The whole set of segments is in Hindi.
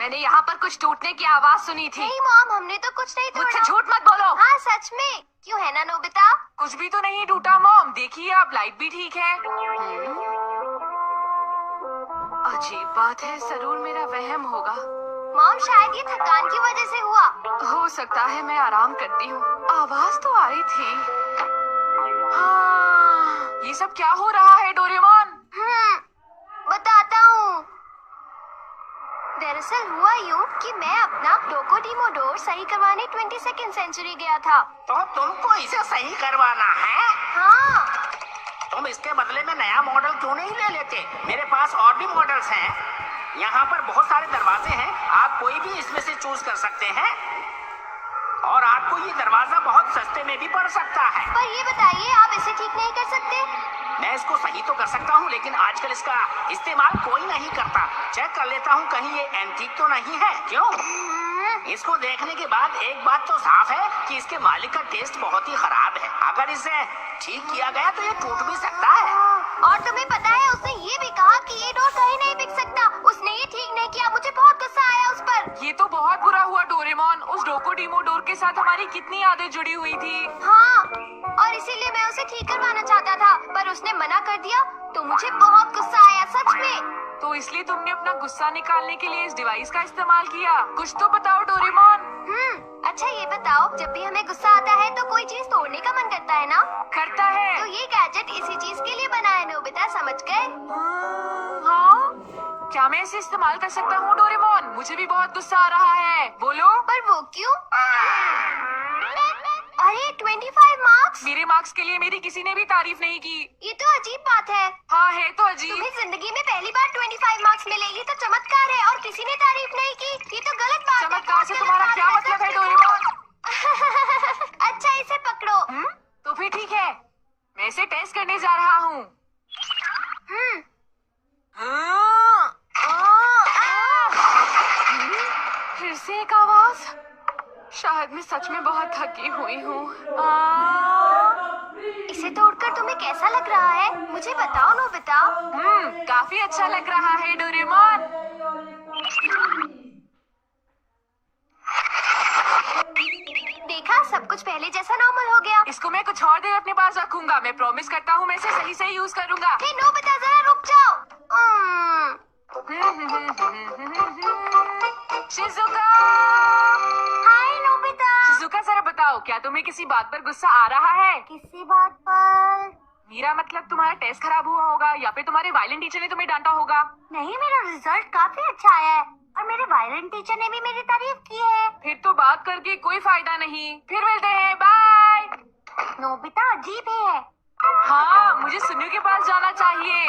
मैंने यहाँ पर कुछ टूटने की आवाज सुनी थी। नहीं मॉम, हमने तो कुछ नहीं तोड़ा। मुझसे झूठ मत बोलो। हाँ सच में, क्यों है ना नोबिता? कुछ भी तो नहीं टूटा मॉम, देखिए आप, लाइट भी ठीक है। अजीब बात है, जरूर मेरा वहम होगा। मॉम शायद ये थकान की वजह से हुआ। हो सकता है, मैं आराम करती हूँ। आवाज तो आई थी। हाँ, ये सब क्या हो रहा है डोरेमोन? बताता हूँ। दरअसल हुआ यूँ कि मैं अपना डोकोडीमो डोर सही करवाने 22nd सेंचुरी गया था। तो तुमको इसे सही करवाना है? हाँ। तुम इसके बदले में नया मॉडल क्यों नहीं ले लेते? मेरे पास और भी मॉडल्स हैं। यहाँ पर बहुत सारे दरवाजे हैं, आप कोई भी इसमें से चूज कर सकते हैं। और आपको ये दरवाजा बहुत सस्ते में भी पड़ सकता है। पर ये बताइए, आप इसे ठीक नहीं कर सकते? मैं इसको सही तो कर सकता हूँ, लेकिन आजकल इसका इस्तेमाल कोई नहीं करता। चेक कर लेता हूँ कहीं ये एंटीक तो नहीं है। क्यों? इसको देखने के बाद एक बात तो साफ है कि इसके मालिक का टेस्ट बहुत ही खराब है। अगर इसे ठीक किया गया तो ये टूट भी सकता है। और तुम्हें पता है, उसने ये भी कहा कि ये डोर कहीं नहीं बिक सकता। उसने ये ठीक नहीं किया, मुझे बहुत गुस्सा आया उस पर। ये तो बहुत बुरा हुआ डोरेमोन। उस डोकोडीमो डोर के साथ हमारी कितनी यादें जुड़ी हुई थी। हाँ, और इसीलिए मैं उसे ठीक करवाना चाहता था, पर उसने मना कर दिया, तो मुझे बहुत गुस्सा आया सच में। तो इसलिए तुमने अपना गुस्सा निकालने के लिए इस डिवाइस का इस्तेमाल किया? कुछ तो बताओ डोरेमोन। अच्छा ये बताओ, जब भी हमें गुस्सा आता है तो कोई चीज तोड़ने का मन करता है ना? करता है। तो ये गैजेट इसी चीज के लिए बना है नोबिता, समझ गए? हाँ, क्या मैं इसे इस्तेमाल कर सकता हूँ डोरेमोन? मुझे भी बहुत गुस्सा आ रहा है। बोलो। पर वो क्यों? अरे 25 मार्क्स। मेरे मार्क्स के लिए मेरी किसी ने भी तारीफ नहीं की। ये तो अजीब बात है। हाँ है तो अजीब। तुम्हें जिंदगी में पहली बार 25 मार्क्स मिले, ये तो चमत्कार है, और किसी ने तारीफ नहीं की, ये तो गलत बात है। चमत्कार से तुम्हारा क्या मतलब है डोरेमोन? अच्छा इसे पकड़ो। तो फिर ठीक है, मैं इसे टेस्ट करने जा रहा हूँ। फिर से एक आवाज। शायद मैं सच में बहुत थकी हुई हूँ। इसे तोड़कर तुम्हें कैसा लग रहा है? मुझे बताओ नोबिता। काफी अच्छा लग रहा है डोरेमोन। देखा, सब कुछ पहले जैसा नॉर्मल हो गया। इसको मैं कुछ और देर अपने पास रखूंगा। मैं प्रॉमिस करता हूँ मैं इसे सही से यूज करूंगा। हे नोबिता, जरा रुक जाओ। शिजुका। हाय नोबिता। शिजुका जरा बताओ, क्या तुम्हें किसी बात पर गुस्सा आ रहा है? किसी बात पर? मेरा मतलब तुम्हारा टेस्ट खराब हुआ होगा, या फिर तुम्हारे वायलिन टीचर ने तुम्हें डांटा होगा। नहीं, मेरा रिजल्ट काफी अच्छा आया है, और मेरे वायलिन टीचर ने भी मेरी तारीफ की है। फिर तो बात करके कोई फायदा नहीं। फिर मिलते हैं, बाय। नोबिता अजीब ही है। हाँ, मुझे सुनियो के पास जाना चाहिए।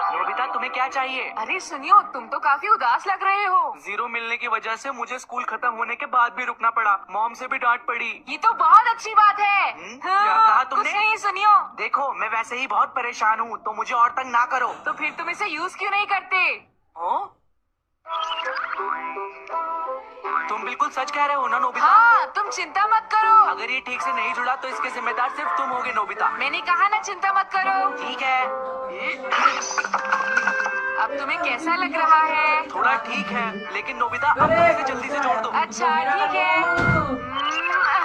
नोबिता, तुम्हें क्या चाहिए? अरे सुनियो, तुम तो काफी उदास लग रहे हो। 0 मिलने की वजह से मुझे स्कूल खत्म होने के बाद भी रुकना पड़ा। मॉम से भी डांट पड़ी। ये तो बहुत अच्छी बात है। क्या कहा तुमने? कुछ नहीं सुनियो। देखो, मैं वैसे ही बहुत परेशान हूँ, तो मुझे और तंग ना करो। तो फिर तुम इसे यूज क्यों नहीं करते? हो? तुम बिल्कुल सच कह रहे हो ना नोबिता? हाँ, तुम चिंता मत करो। अगर ये ठीक से नहीं जुड़ा तो इसके जिम्मेदार सिर्फ तुम होगे नोबिता। मैंने कहा ना, चिंता मत करो। ठीक है। अब तुम्हें कैसा लग रहा है? थोड़ा ठीक है, लेकिन नोबिता अब तुम इसे जल्दी से जोड़ दो। अच्छा ठीक है। वाह।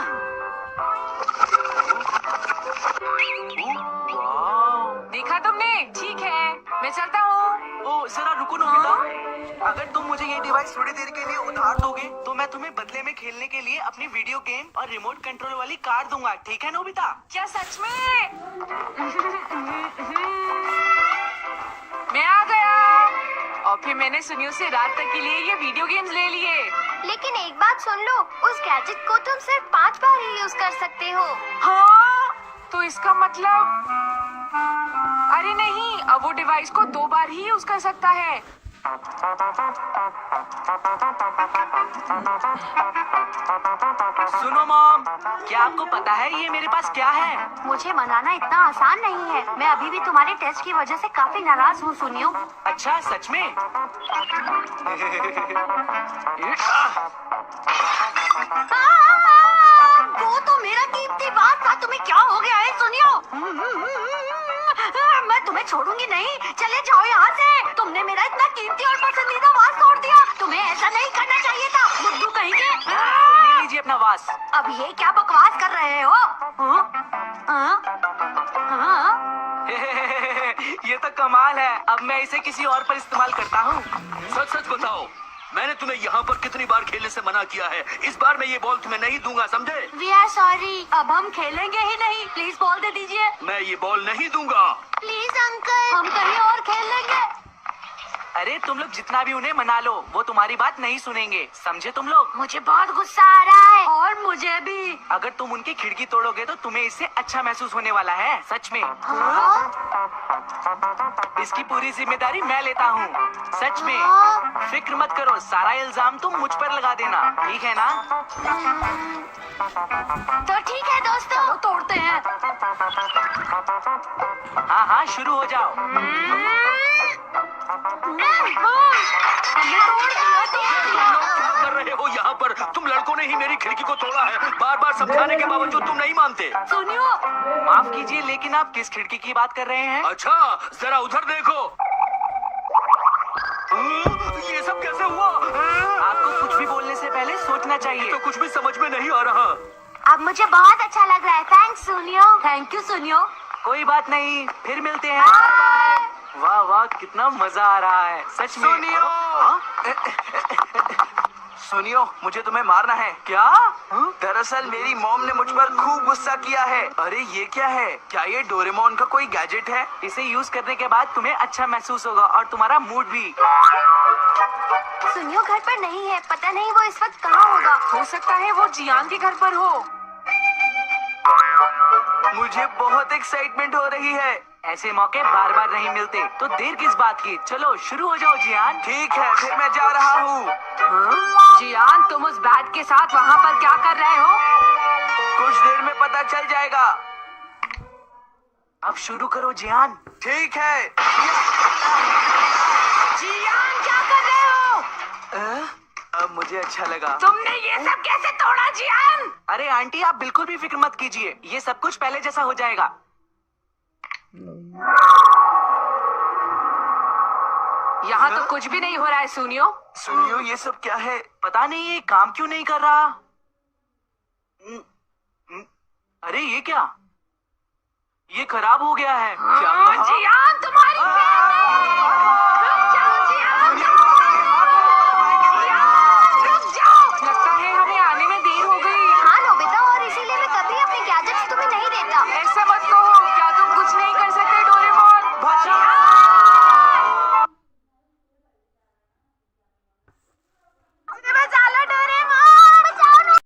देखा तुमने? ठीक है, मैं चलता हूँ। ओ जरा रुको नोबिता, अगर तुम मुझे ये डिवाइस थोड़ी देर के लिए उधार दोगे तो मैं तुम्हें बदले में खेलने के लिए अपनी वीडियो गेम और रिमोट कंट्रोल वाली कार दूंगा। ठीक है नोबिता? क्या सच में? मैं आ गया। और फिर मैंने सुनियो से रात तक के लिए ये वीडियो गेम्स ले लिए। लेकिन एक बात सुन लो, उस गैजेट को तुम सिर्फ 5 बार ही यूज कर सकते हो। हाँ, तो इसका मतलब, अरे नहीं, अब वो डिवाइस को 2 बार ही यूज कर सकता है। सुनो मॉम, क्या आपको पता है ये मेरे पास क्या है? मुझे मनाना इतना आसान नहीं है। मैं अभी भी तुम्हारे टेस्ट की वजह से काफी नाराज हूँ सुनियो। अच्छा सच में? वो तो मेरा कीमती बात था, तुम्हें क्या हो गया है सुनियो? मैं तुम्हें छोड़ूंगी नहीं, चले जाओ यहाँ से। तुमने मेरा इतना कीमती और पसंदीदा बकवास। अब ये क्या बकवास कर रहे हो? हाँ? हाँ? ये तो कमाल है। अब मैं इसे किसी और पर इस्तेमाल करता हूँ। सच सच बताओ, मैंने तुम्हें यहाँ पर कितनी बार खेलने से मना किया है। इस बार मैं ये बॉल तुम्हें नहीं दूंगा, समझे? We are sorry। अब हम खेलेंगे ही नहीं। प्लीज बॉल दे दीजिए। मैं ये बॉल नहीं दूंगा। प्लीज अंकल, हम कहीं और खेल लेंगे। अरे तुम लोग जितना भी उन्हें मना लो, वो तुम्हारी बात नहीं सुनेंगे, समझे तुम लोग? मुझे बहुत गुस्सा आ रहा है। और मुझे भी। अगर तुम उनकी खिड़की तोड़ोगे तो तुम्हें इससे अच्छा महसूस होने वाला है, सच में। हाँ? इसकी पूरी जिम्मेदारी मैं लेता हूँ, सच में। हाँ? फिक्र मत करो, सारा इल्जाम तुम मुझ पर लगा देना, ठीक है ना? तो ठीक है दोस्तों, तोड़ते हैं। हाँ हाँ, शुरू हो जाओ। क्या कर रहे हो यहाँ पर? तुम लड़कों ने ही मेरी खिड़की को तोड़ा है। बार बार समझाने के बावजूद तुम नहीं मानते। सुनियो, माफ कीजिए, लेकिन आप किस खिड़की की बात कर रहे हैं? अच्छा, जरा उधर देखो। ये सब कैसे हुआ? आपको कुछ भी बोलने से पहले सोचना चाहिए। तो कुछ भी समझ में नहीं आ रहा। अब मुझे बहुत अच्छा लग रहा है। थैंक्स सुनियो। थैंक यू सुनियो। कोई बात नहीं, फिर मिलते हैं। वाह वाह, कितना मजा आ रहा है, सच में। सुनियो। सुनियो, मुझे तुम्हें मारना है। क्या? दरअसल मेरी मॉम ने मुझ पर खूब गुस्सा किया है। अरे ये क्या है? क्या ये डोरेमोन का कोई गैजेट है? इसे यूज करने के बाद तुम्हें अच्छा महसूस होगा और तुम्हारा मूड भी। सुनियो घर पर नहीं है, पता नहीं वो इस वक्त कहाँ होगा। हो सकता है वो जियान के घर पर हो। मुझे बहुत एक्साइटमेंट हो रही है। ऐसे मौके बार बार नहीं मिलते, तो देर किस बात की? चलो शुरू हो जाओ जियान। ठीक है, फिर मैं जा रहा हूँ। जियान, तुम उस बैट के साथ वहाँ पर क्या कर रहे हो? कुछ देर में पता चल जाएगा। अब शुरू करो जियान। ठीक है। जियान, क्या कर रहे हो? अब मुझे अच्छा लगा। तुमने ये सब कैसे तोड़ा जियान? अरे आंटी, आप बिल्कुल भी फिक्र मत कीजिए, ये सब कुछ पहले जैसा हो जाएगा। यहाँ तो कुछ भी नहीं हो रहा है सुनियो। सुनियो, ये सब क्या है? पता नहीं ये काम क्यों नहीं कर रहा। अरे ये क्या? ये खराब हो गया है। क्या? जियान, तुम्हारी